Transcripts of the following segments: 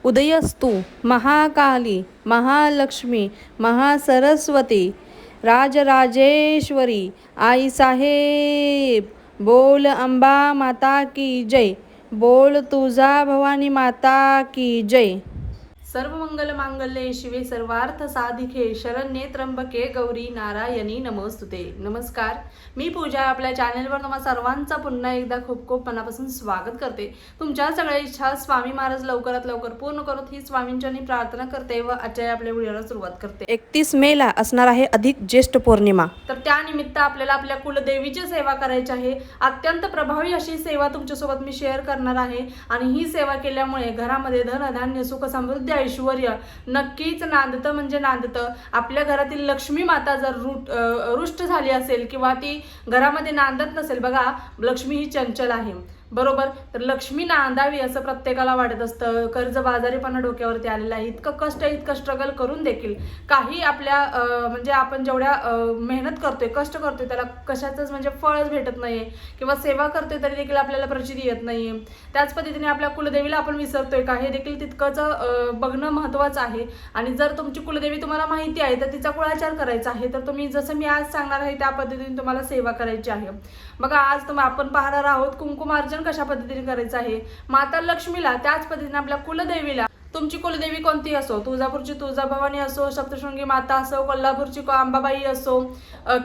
उदयस्तु महाकाली महालक्ष्मी महासरस्वती राजराजेश्वरी आई साहेब। बोल अंबा माता की जय। बोल तुळजा भवानी माता की जय। सर्व मंगल मांगल्ये शिवे सर्वार्थ साधिके शरण्ये त्र्यंबके गौरी नारायणी नमोस्तुते। नमस्कार, मी पूजा। आपल्या चॅनलवर तुम्हा सर्वांचा पुन्हा एकदा खूप खूप मनापासून स्वागत करते। तुमच्या सगळ्या इच्छा स्वामी महाराज लवकरात लवकर पूर्ण करोत ही स्वामींचरणी प्रार्थना करते व आजच्या आपल्या व्हिडिओला सुरुवात करते। 31 मेला असणार आहे अधिक ज्येष्ठ पौर्णिमा, तर त्यानिमित्त आपल्याला आपल्या कुलदेवीची सेवा करायची आहे। अत्यंत प्रभावी अशी सेवा तुमच्यासोबत मी शेअर करणार आहे आणि ही सेवा केल्यामुळे घरामध्ये धन धान्य सुख समृद्धी ऐश्वर्य नक्कीच नांदतं म्हणजे नांदतं। आपल्या घरातील लक्ष्मी माता जर रुष्ट झाली असेल किंवा ती घरामध्ये नांदत नसेल, बघा लक्ष्मी ही चंचल आहे बरोबर, तर लक्ष्मी नांदावी असं प्रत्येकाला वाटत असतं। कर्ज बाजारीपणा डोक्यावरती आलेला आहे, इतकं स्ट्रगल करून देखील काही आपल्या म्हणजे आपण जेवढ्या मेहनत करतोय कष्ट करतोय त्याला कशाचंच म्हणजे फळच भेटत नाहीये किंवा सेवा करतोय तरी देखील आपल्याला प्रचिती येत नाहीये। त्याच पद्धतीने आपल्या कुलदेवीला आपण विसरतोय का हे देखील तितकंच बघणं महत्त्वाचं आहे। आणि जर तुमची कुलदेवी तुम्हाला माहिती आहे तर तिचा कुळाचार करायचा आहे, तर तुम्ही जसं मी आज सांगणार आहे त्या पद्धतीने तुम्हाला सेवा करायची आहे। बघा आज आपण पाहणार आहोत कुंकुमार्चन कशा पद्धतीने करायचं आहे माता लक्ष्मीला। त्याच पद्धतीने आपल्या कुलदेवीला, तुमची कुलदेवी कोणती असो, तुळजापूरची तुळजाभवानी असो, सप्तशृंगी माता असो, कोल्हापूरची अंबाबाई असो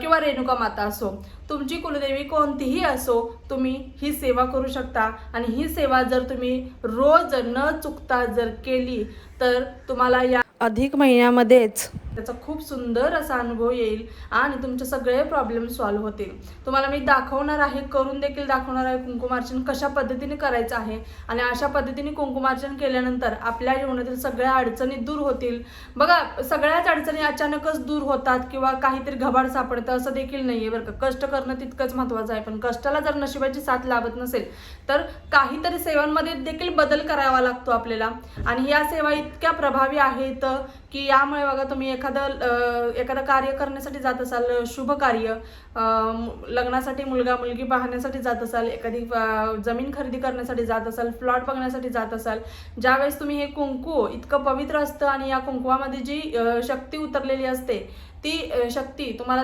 किंवा रेणुका माता असो, तुमची कुलदेवी कोणतीही असो, तुम्ही ही सेवा करू शकता। आणि ही सेवा जर तुम्ही रोज न चुकता जर केली तर तुम्हाला या अधिक महिन्यामध्येच त्याचा खूप सुंदर असा अनुभव येईल आणि तुमचे सगळे प्रॉब्लेम सॉल्व्ह होतील। तुम्हाला मी दाखवणार आहे, करून देखील दाखवणार आहे कुंकुमार्चन कशा पद्धतीने करायचं आहे। आणि अशा पद्धतीने कुंकुमार्चन केल्यानंतर आपल्या जीवनातील सगळ्या अडचणी दूर होतील। बघा सगळ्याच अडचणी अचानकच दूर होतात किंवा काहीतरी घबाड सापडतं असं देखील नाहीये बरं का। कष्ट करणं तितकंच महत्त्वाचं आहे, पण कष्टाला जर नशिबाची साथ लाभत नसेल तर काहीतरी सेवांमध्ये देखील बदल करावा लागतो आपल्याला। आणि या सेवा इतक्या प्रभावी आहेत की यामुळे बघा तुम्ही एखादं कार्य करण्यासाठी जात असाल, शुभ कार्य, लग्नासाठी मुलगा मुलगी पाहण्यासाठी जात असाल, एखादी जमीन खरेदी करण्यासाठी जात असाल, प्लॉट बघण्यासाठी जात असाल, ज्यावेळेस तुम्ही हे कुंकू इतकं पवित्र असतं आणि या कुंकुवामध्ये जी शक्ती उतरलेली असते ती शक्ती तुम्हाला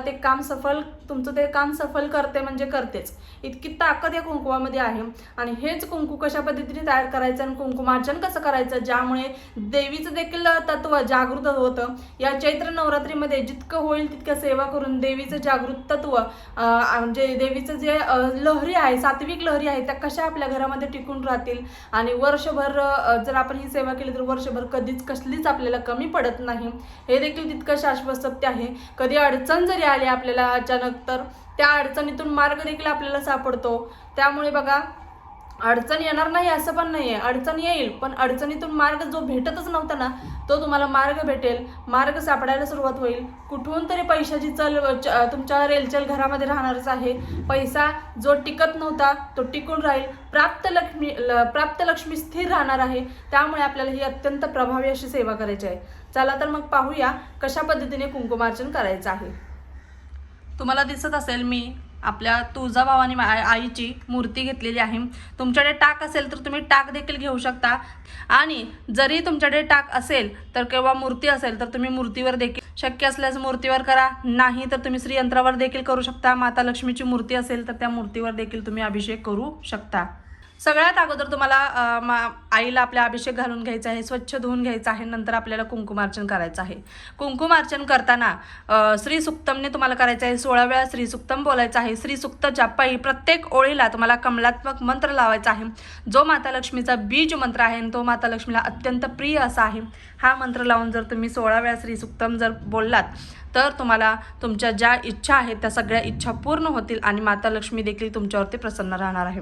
तुमचं ते काम सफल करते म्हणजे करतेच। इतकी ताकद या कुंकुवामध्ये आहे। आणि हेच कुंकू कशा पद्धतीने तयार करायचं आणि कुंकुमार्चन कसं करायचं ज्यामुळे देवीचं देखील तत्व जागृत होतं। या चैत्र नवरात्रीमध्ये जितकं होईल तितकं सेवा करून देवीचं जागृत तत्व म्हणजे देवीचं जे लहरी आहे, सात्विक लहरी आहे, त्या कशा आपल्या घरामध्ये टिकून राहतील आणि वर्षभर जर आपण ही सेवा केली तर वर्षभर कधीच कसलीच आपल्याला कमी पडत नाही, हे देखील तितकं शाश्वत सत्य आहे। कधी अडचण जरी आली आपल्याला अचानक तर त्या अडचणीतून मार्ग देखील आपल्याला सापडतो। त्यामुळे बघा अडचण येणार नाही असं पण नाहीये, अडचण येईल पण अडचणीतून मार्ग जो भेटतच नव्हता ना तो तुम्हाला मार्ग भेटेल, मार्ग सापडायला सुरुवात होईल। कुठून तरी पैशाची चल तुमच्या रेलचल घरामध्ये राहणारच आहे। पैसा जो टिकत नव्हता तो टिकून राहील, प्राप्त लक्ष्मी स्थिर राहणार आहे। त्यामुळे आपल्याला ही अत्यंत प्रभावी अशी सेवा करायची आहे। चला तर मग पाहूया कशा पद्धतीने कुंकुमार्चन करायचं आहे। तुम्हाला दिसत असेल मी आपल्या तुळजाभवानी आईची मूर्ती घेतलेली आहे। तुमच्याकडे टाक असेल तर तुम्ही टाक देखील घेऊ शकता आणि जरी तुमच्याकडे टाक असेल तर किंवा मूर्ती असेल तर तुम्ही मूर्तीवर देखील, शक्य असल्यास मूर्तीवर करा, नाही तर तुम्ही श्रीयंत्रावर देखील करू शकता। माता लक्ष्मीची मूर्ती असेल तर त्या मूर्तीवर देखील तुम्ही अभिषेक करू शकता। सगळ्यात अगोदर तुम्हाला आईला आपल्या अभिषेक घालून घ्यायचा आहे, स्वच्छ धुवून घ्यायचं आहे, नंतर आपल्याला कुंकुमार्चन करायचं आहे। कुंकुमार्चन करताना श्री सुक्तमने तुम्हाला करायचं आहे, 16 वेळा श्री सुक्तम बोलायचं आहे। श्री सुक्त जापाई प्रत्येक ओळीला तुम्हाला कमलात्मक मंत्र लावायचा आहे, जो माता लक्ष्मीचा बीज मंत्र आहे आणि तो माता लक्ष्मीला अत्यंत प्रिय असा आहे। हा मंत्र लावून जर तुम्ही 16 वेळा श्री सुक्तम जर बोललात तर तुम्हाला तुमच्या ज्या इच्छा आहेत त्या सगळ्या इच्छा पूर्ण होतील आणि माता लक्ष्मी देखील तुमच्यावरती प्रसन्न राहणार आहे।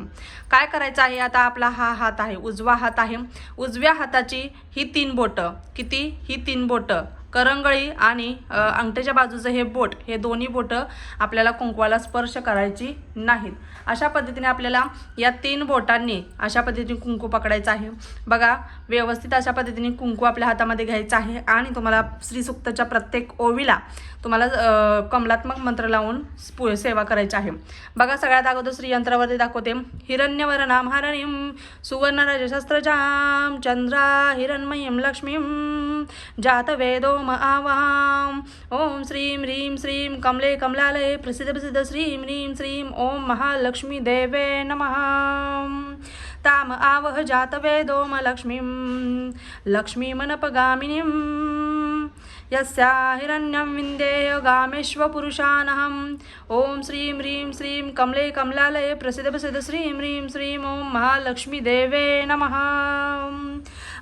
काय करायचं आहे, आता आपला हा हात आहे, उजवा हात आहे, उजव्या हाताची ही 3 बोटं, किती, ही 3 बोटं करंगळी आणि अंगठ्याच्या बाजूचं हे बोट, हे दोन्ही बोटं आपल्याला कुंकवाला स्पर्श करायची नाहीत. अशा पद्धतीने आपल्याला या 3 बोटांनी अशा पद्धतीने कुंकू पकडायचं आहे. बघा, व्यवस्थित अशा पद्धतीने कुंकू आपल्या हातामध्ये घ्यायचं आहे आणि तुम्हाला श्री सूक्तच्या प्रत्येक ओवीला तुम्हाला कमलात्मक मंत्र लावून सेवा करायची आहे. बघा, सगळ्यात अगोदर श्रीयंत्रावरती दाखवते. हिरण्यवर्णां हरणीं सुवर्णरजशस्त्रजां चंद्रा हिरण्मयीं लक्ष्मीं जातवेदोम आवाहं. ओम श्रीं ह्रीं श्रीं कमले कमलालये प्रसिद्ध प्रसिद्ध श्रीं ह्रीं श्रीं ओम महालक्ष्मी देवे नमः. ताम आवह जातवेदोम लक्ष्मीं लक्ष्मीमनपगामिनीं यस्या हिरण्यं विन्देय गामेश्वपुरुषानहम्. ओम श्रीं ह्रीं श्रीं कमले कमलालये प्रसिद्ध प्रसिद्ध श्रीं ह्रीं श्रीं ओम महालक्ष्मी देवे नमः.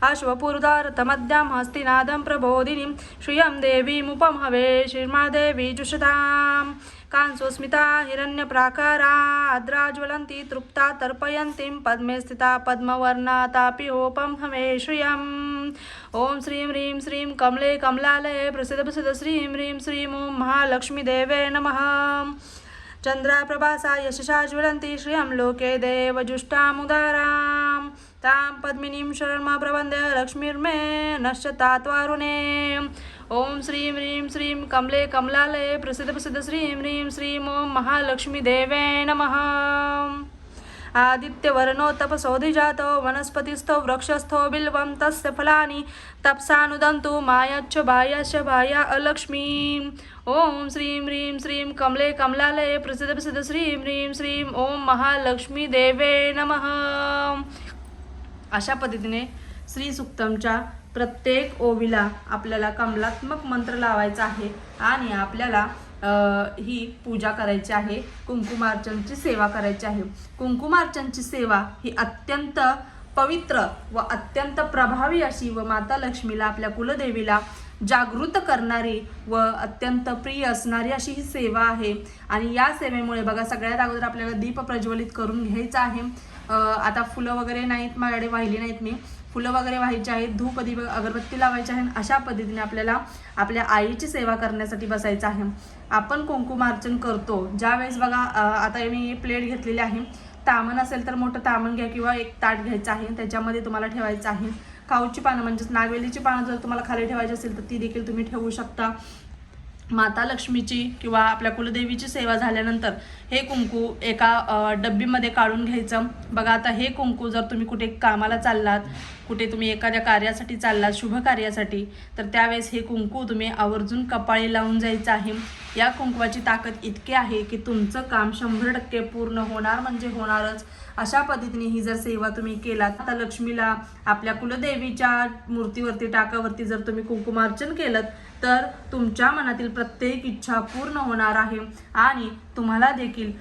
अश्वपुरुदारतमद्यां हस्तिनादं प्रबोधिनीं श्रियं देवीमुपमहवे श्रीर्मादेवी जुषताम्. कांसोस्मिता हिरण्यप्राकारा आद्राज्वलन्ती तृप्ता तर्पयन्तीं पद्मे स्थिता पद्मवर्णा तापयोपं हवे श्रियम्. ओम श्रीं ह्रीं श्रीं कमले कमलालये प्रसिद्ध प्रसिद्ध श्रीं ह्रीं श्रीं ओम महालक्ष्मी देवे नमः. चंद्राप्रभासा यशसा ज्वलन्ती श्रियं लोके देवजुष्टामुदारां तां पद्मिनीं शर्मा प्रवन्द्य लक्ष्मीर्मे नश्यतात्वारुणे. ओम श्रीं ह्रीं श्रीं कमले कमलालये प्रसिद्ध प्रसिद्ध श्रीं ह्रीं श्रीं ओम महालक्ष्मी देवे नमः. आदित्यवर्णो तपसोऽधिजातो वनस्पतिस्थो वृक्षस्थो बिल्वं तस्य फलानि तपसानुदन्तु मायाच्च बाह्याश्च बाह्या अलक्ष्मी. ओम श्रीं ह्रीं श्रीं कमले कमलालये प्रसिद्ध प्रसिद्ध श्रीं ह्रीं श्रीं ओम महालक्ष्मी देवे नमः. अशा पद्धतीने श्री सूक्तमच्या प्रत्येक ओवीला आपल्याला कमलात्मक मंत्र लावायचा आहे आणि आपल्याला ही पूजा करायची आहे. कुंकुमार्चनची सेवा करायची आहे. कुंकुमार्चनची सेवा ही अत्यंत पवित्र व अत्यंत प्रभावी अशी व माता लक्ष्मीला आपल्या कुलदेवीला जागृत करणारी व अत्यंत प्रिय असणारी अशी ही सेवा आहे. आणि या सेवेमुळे बघा, सगळ्यात अगोदर आपल्याला दीप प्रज्वलित करून घ्यायचा आहे. आता फुलं वगैरे नाहीत माझ्याकडे, वाहिली नाहीत मी, फुलं वगैरे व्हायची आहेत, धूप दीप अगरबत्ती लावायची आहे. अशा पद्धतीने आपल्याला आपल्या आईची सेवा करण्यासाठी बसायचं आहे. आपण कुंकुमार्चन करतो ज्यावेळेस बघा, आता मी प्लेट घेतलेली आहे. तामण असेल तर मोठं तामण घ्या किंवा एक ताट घ्यायचं आहे. त्याच्यामध्ये तुम्हाला ठेवायचं आहे खाऊची पानं, म्हणजेच नागवेलीची पानं जर तुम्हाला खाली ठेवायची असेल तर ती देखील तुम्ही ठेवू शकता. माता लक्ष्मीची किंवा आपल्या कुलदेवीची सेवा झाल्यानंतर हे कुंकू एका डब्बीमध्ये काढून घ्यायचं. बघा, आता हे कुंकू जर तुम्ही कुठे कामाला चाललात, कुठे तुम्ही एखाद्या कार्यासाठी चाललात, शुभ कार्यासाठी, तर त्यावेळेस हे कुंकू तुम्ही आवर्जून कपाळी लावून जायचं आहे. या कुंकवाची ताकद इतकी आहे की तुमचं काम 100% पूर्ण होणार म्हणजे होणारच. अशा पद्धतीने ही जर सेवा तुम्ही केलात, आता लक्ष्मीला आपल्या कुलदेवीच्या मूर्तीवरती टाकावरती जर तुम्ही कुंकुमार्चन केलं तर तुमच्या मनातील प्रत्येक इच्छा पूर्ण होणार आहे आणि तुम्हाला देखील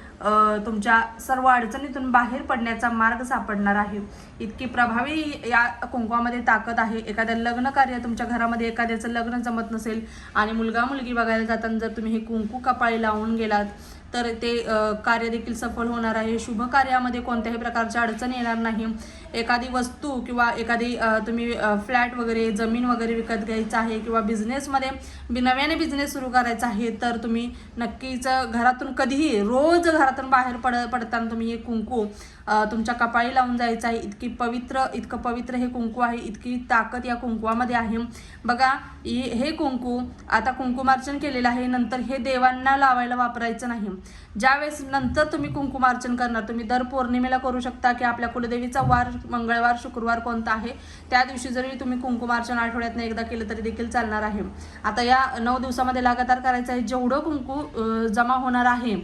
तुमच्या सर्व अडचणीतून बाहेर पडण्याचा मार्ग सापडणार आहे. इतकी प्रभावी या कुंकवामध्ये ताकद आहे. एखाद्या लग्न कार्य, तुमच्या घरामध्ये एखाद्याचं लग्न जमत नसेल आणि मुलगा मुलगी बघायला जाताना जर तुम्ही हे कुंकू कपाळी लावून गेलात तर ते कार्य देखील सफल होणार आहे. शुभ कार्यामध्ये कोणत्याही प्रकारच्या अडचण येणार नाही. एखादी वस्तू किंवा एखादी तुम्ही फ्लॅट वगैरे, जमीन वगैरे विकत घ्यायचं आहे किंवा बिझनेसमध्ये नव्याने बिझनेस सुरू करायचा आहे तर तुम्ही नक्कीच घरातून कधीही रोज घरातून बाहेर पडताना तुम्ही हे कुंकू तुमच्या कपाळी लावून जायचं आहे. इतकं पवित्र हे कुंकू आहे. इतकी ताकद या कुंकवामध्ये आहे. बघा, हे कुंकू आता कुंकुमार्चन केलेलं आहे, नंतर हे देवांना लावायला वापरायचं नाही. ज्यावेळेस नंतर तुम्ही कुंकुमार्चन करणार, तुम्ही दर पौर्णिमेला करू शकता की आपल्या कुलदेवीचा वार मंगळवार शुक्रवार कोणता आहे त्या दिवशी जरी तुम्ही कुंकुमार्चन आठवड्यातनं एकदा केलं तरी देखील चालणार आहे. आता या 9 दिवसामध्ये लगातार करायचं आहे. जेवढं कुंकू जमा होणार आहे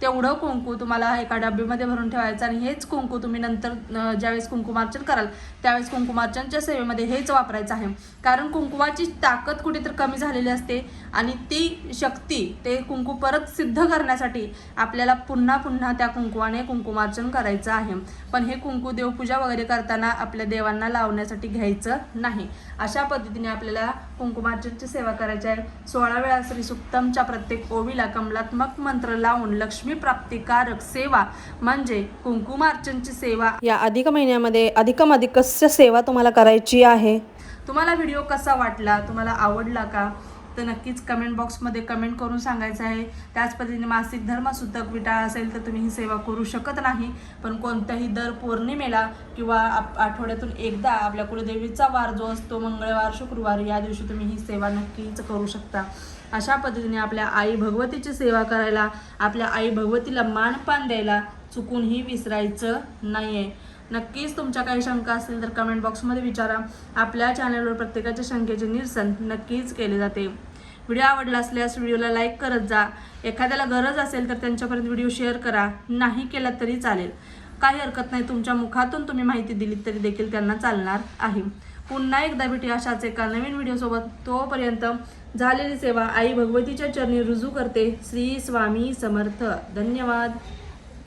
तेवढं कुंकू तुम्हाला एका डब्बीमध्ये भरून ठेवायचं आणि हेच कुंकू तुम्ही नंतर ज्यावेळेस कुंकुमार्चन कराल त्यावेळेस कुंकुमार्चनच्या सेवेमध्ये हेच वापरायचं आहे. कारण कुंकुवाची ताकद कुठेतरी कमी झालेली असते आणि ती शक्ती, ते कुंकू परत सिद्ध करण्यासाठी आपल्याला पुन्हा पुन्हा त्या कुंकुवाने कुंकुमार्चन करायचं आहे. पण हे कुंकू देवपूजा वगैरे करताना आपल्या देवांना लावण्यासाठी घ्यायचं नाही. अशा पद्धतीने आपल्याला कुंकुमार्चनची सेवा करायची आहे. 16 वेळा श्री सूक्तमच्या प्रत्येक ओवीला कमलात्मक मंत्र लावून लक्ष्मी प्राप्तिकारक सेवा म्हणजे कुंकुमार्चनची सेवा या अधिक महिन्यामध्ये अधिकस्य सेवा तुम्हाला करायची आहे. तुम्हाला व्हिडिओ कसा वाटला, तुम्हाला आवडला का, वाटतं नक्कीच कमेंट बॉक्समध्ये कमेंट करून सांगायचं आहे. त्याच पद्धतीने मासिक धर्म सुतक विटाळ असेल तर तुम्ही ही सेवा करू शकत नाही, पण कोणत्याही दर पौर्णिमेला किंवा आठवड्यातून एकदा आपल्या कुलदेवीचा वार जो असतो मंगळवार शुक्रवार या दिवशी तुम्ही ही सेवा नक्कीच करू शकता. अशा पद्धतीने आपल्या आई भगवतीची सेवा करायला, आपल्या आई भगवतीला मानपान द्यायला चुकूनही विसरायचं नाही आहे. नक्कीच तुमच्या काही शंका असतील तर कमेंट बॉक्समध्ये विचारा. आपल्या चॅनलवर प्रत्येकाच्या शंकेचे निरसन नक्कीच केले जाते. व्हिडिओ आवडला असल्यास व्हिडिओला लाईक करत जा. एखाद्याला गरज असेल तर त्यांच्यापर्यंत व्हिडिओ शेअर करा. नाही केला तरी चालेल, काही हरकत नाही. तुमच्या मुखातून तुम्ही माहिती दिली तरी देखील त्यांना चालणार आहे. पुन्हा एकदा भेटूया अशाच एका नवीन व्हिडिओसोबत. तोपर्यंत झालेली सेवा आई भगवतीच्या चरणी रुजू करते. श्री स्वामी समर्थ. धन्यवाद.